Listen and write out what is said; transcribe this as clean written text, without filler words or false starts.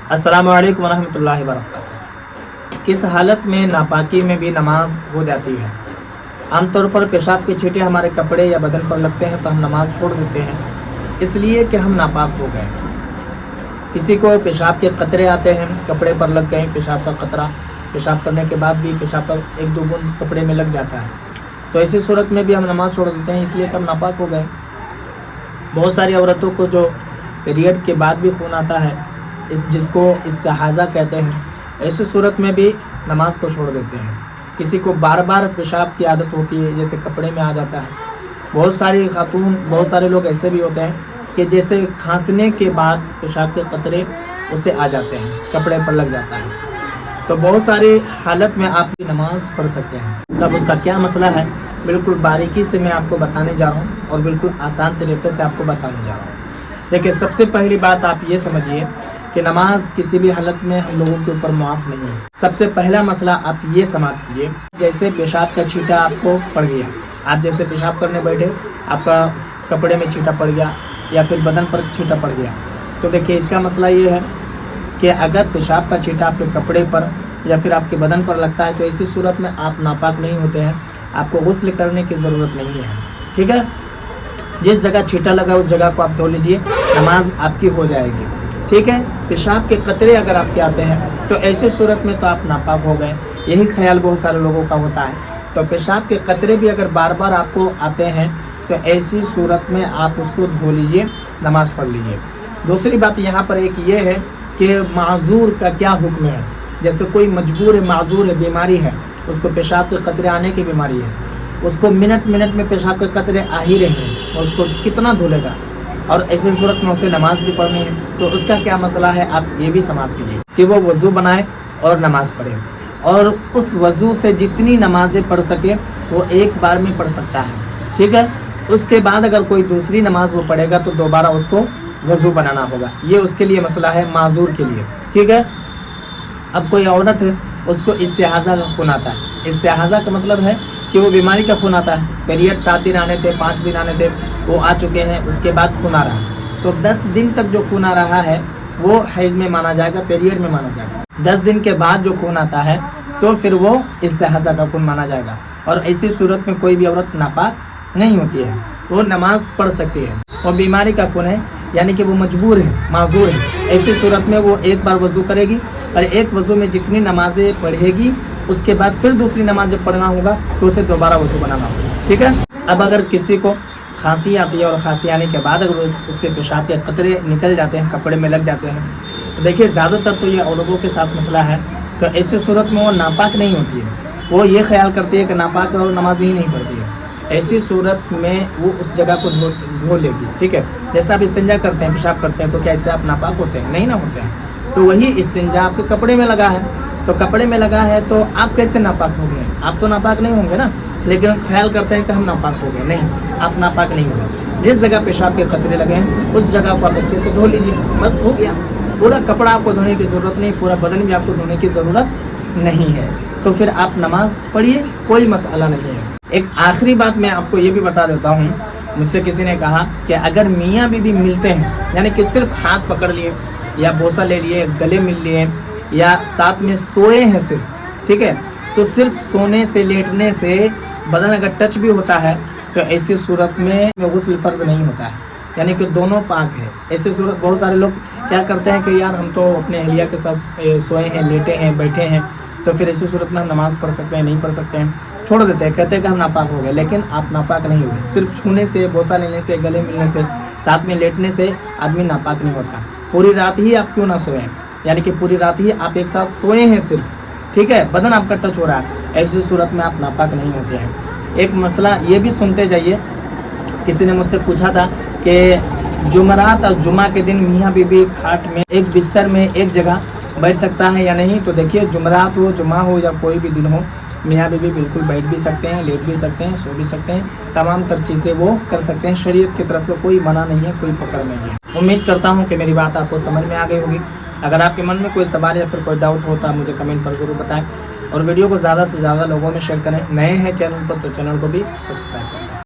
अस्सलामु अलैकुम वरहमतुल्लाहि वबरकातुहू। किस हालत में नापाकी में भी नमाज हो जाती है? आमतौर पर पेशाब के छींटे हमारे कपड़े या बदन पर लगते हैं तो हम नमाज छोड़ देते हैं इसलिए कि हम नापाक हो गए। किसी को पेशाब के कतरे आते हैं, कपड़े पर लग गए पेशाब का कतरा, पेशाब करने के बाद भी पेशाब का एक दो बूंद कपड़े में लग जाता है, तो ऐसी सूरत में भी हम नमाज छोड़ देते हैं इसलिए कि हम नापाक हो गए। बहुत सारी औरतों को जो पीरियड के बाद भी खून आता है, जिसको इस्तिहाज़ा कहते हैं, ऐसी सूरत में भी नमाज को छोड़ देते हैं। किसी को बार बार पेशाब की आदत होती है, जैसे कपड़े में आ जाता है। बहुत सारे लोग ऐसे भी होते हैं कि जैसे खांसने के बाद पेशाब के कतरे उसे आ जाते हैं, कपड़े पर लग जाता है। तो बहुत सारी हालत में आप नमाज पढ़ सकते हैं। तब उसका क्या मसला है, बिल्कुल बारीकी से मैं आपको बताने जा रहा हूँ और बिल्कुल आसान तरीके से आपको बताने जा रहा हूँ। देखिए, सबसे पहली बात आप ये समझिए कि नमाज किसी भी हालत में हम लोगों के ऊपर मुआफ़ नहीं है। सबसे पहला मसला आप ये समाप्त कीजिए, जैसे पेशाब का छींटा आपको पड़ गया, आप जैसे पेशाब करने बैठे, आपका कपड़े में छींटा पड़ गया या फिर बदन पर छींटा पड़ गया, तो देखिए इसका मसला ये है कि अगर पेशाब का छींटा आपके कपड़े पर या फिर आपके बदन पर लगता है तो ऐसी सूरत में आप नापाक नहीं होते हैं, आपको गुस्ल करने की ज़रूरत नहीं है। ठीक है, जिस जगह छींटा लगा उस जगह को आप धो लीजिए, नमाज आपकी हो जाएगी। ठीक है, पेशाब के कतरे अगर आपके आते हैं तो ऐसी सूरत में तो आप नापाक हो गए, यही ख्याल बहुत सारे लोगों का होता है। तो पेशाब के कतरे भी अगर बार बार आपको आते हैं तो ऐसी सूरत में आप उसको धो लीजिए, नमाज पढ़ लीजिए। दूसरी बात यहाँ पर एक ये है कि माजूर का क्या हुक्म है। जैसे कोई मजबूर है, माजूर है, बीमारी है, उसको पेशाब के कतरे आने की बीमारी है, उसको मिनट मिनट में पेशाब के कतरे आ ही रहे हैं, तो उसको कितना धुलेगा, और ऐसी सूरत में उसे नमाज भी पढ़नी है, तो उसका क्या मसला है आप ये भी समाप्त कीजिए कि वो वज़ू बनाए और नमाज पढ़े, और उस वज़ू से जितनी नमाज़ें पढ़ सके वो एक बार में पढ़ सकता है। ठीक है, उसके बाद अगर कोई दूसरी नमाज वो पढ़ेगा तो दोबारा उसको वज़ू बनाना होगा, ये उसके लिए मसला है, माजूर के लिए। ठीक है, अब कोई औरत है, उसको इस्तिहाज़ा का खून आता है। इस्तिहाज़ा का मतलब है कि वो बीमारी का खून आता है, पीरियड 7 दिन आने थे, 5 दिन आने थे, वो आ चुके हैं, उसके बाद खून आ रहा है, तो 10 दिन तक जो खून आ रहा है वो हैज़ में माना जाएगा, पीरियड में माना जाएगा। 10 दिन के बाद जो खून आता है तो फिर वो इस्तिहाज़ा का खून माना जाएगा, और ऐसी सूरत में कोई भी औरत नापाक नहीं होती है, वो नमाज पढ़ सकती है। वो बीमारी का खून है, यानी कि वो मजबूर है, माजूर है, ऐसी सूरत में वो एक बार वज़ू करेगी और एक वज़ू में जितनी नमाज़ें पढ़ेगी उसके बाद फिर दूसरी नमाज जब पढ़ना होगा तो उसे दोबारा वज़ू बनाना होगा। ठीक है, अब अगर किसी को खांसी आती है और खांसी आने के बाद अगर उसके पेशाब के कतरे निकल जाते हैं, कपड़े में लग जाते हैं, तो देखिए ज़्यादातर तो ये औरतों के साथ मसला है, तो ऐसी सूरत में वो नापाक नहीं होती है, वो ये ख्याल करती है कि नापाक और नमाज ही नहीं पढ़ती है। ऐसी सूरत में वो उस जगह को धो लेगी। ठीक है, जैसे आप इस्तिंजा करते हैं, पेशाब करते हैं, तो क्या इससे आप नापाक होते हैं? नहीं ना होते हैं। तो वही इस्तिंजा आपके कपड़े में लगा है, तो कपड़े में लगा है तो आप कैसे नापाक होंगे? आप तो नापाक नहीं होंगे ना, लेकिन ख्याल करते हैं कि हम नापाक हो गए। नहीं, आप नापाक नहीं होंगे। जिस जगह पेशाब के कतरे लगे हैं उस जगह को आप अच्छे से धो लीजिए, बस हो गया। पूरा कपड़ा आपको धोने की ज़रूरत नहीं, पूरा बदन भी आपको धोने की ज़रूरत नहीं है, तो फिर आप नमाज पढ़िए, कोई मसला नहीं है। एक आखिरी बात मैं आपको ये भी बता देता हूँ, मुझसे किसी ने कहा कि अगर मियाँ बीवी मिलते हैं, यानी कि सिर्फ हाथ पकड़ लिए या बोसा ले लिए, गले मिल लिए या साथ में सोए हैं सिर्फ, ठीक है, तो सिर्फ सोने से, लेटने से बदन अगर टच भी होता है तो ऐसी सूरत में गुस्ल फ़र्ज नहीं होता है, यानी कि दोनों पाक है। ऐसी सूरत बहुत सारे लोग क्या करते हैं कि यार हम तो अपने अहलिया के साथ सोए हैं, लेटे हैं, बैठे हैं, तो फिर ऐसी सूरत में हम नमाज़ पढ़ सकते हैं? नहीं पढ़ सकते हैं, छोड़ देते हैं, कहते हैं कि हम नापाक हो गए। लेकिन आप नापाक नहीं हुए, सिर्फ छूने से, बोसा लेने से, गले मिलने से, साथ में लेटने से आदमी नापाक नहीं होता। पूरी रात ही आप क्यों ना सोए, यानी कि पूरी रात ही आप एक साथ सोए हैं सिर्फ, ठीक है, बदन आपका टच हो रहा है, ऐसी सूरत में आप नापाक नहीं होते हैं। एक मसला ये भी सुनते जाइए, किसी ने मुझसे पूछा था कि जुमरात और जुमा के दिन मियाँ बीवी खाट में, एक बिस्तर में एक जगह बैठ सकता है या नहीं? तो देखिए, जुमरात हो, जुमा हो या कोई भी दिन हो, मियाँ बीवी बिल्कुल बैठ भी सकते हैं, लेट भी सकते हैं, सो भी सकते हैं, तमाम तर चीज़ें वो कर सकते हैं। शरीयत की तरफ से कोई मना नहीं है, कोई पकड़ नहीं है। उम्मीद करता हूँ कि मेरी बात आपको समझ में आ गई होगी। अगर आपके मन में कोई सवाल या फिर कोई डाउट होता मुझे कमेंट पर ज़रूर बताएं, और वीडियो को ज़्यादा से ज़्यादा लोगों में शेयर करें। नए हैं चैनल पर तो चैनल को भी सब्सक्राइब करें।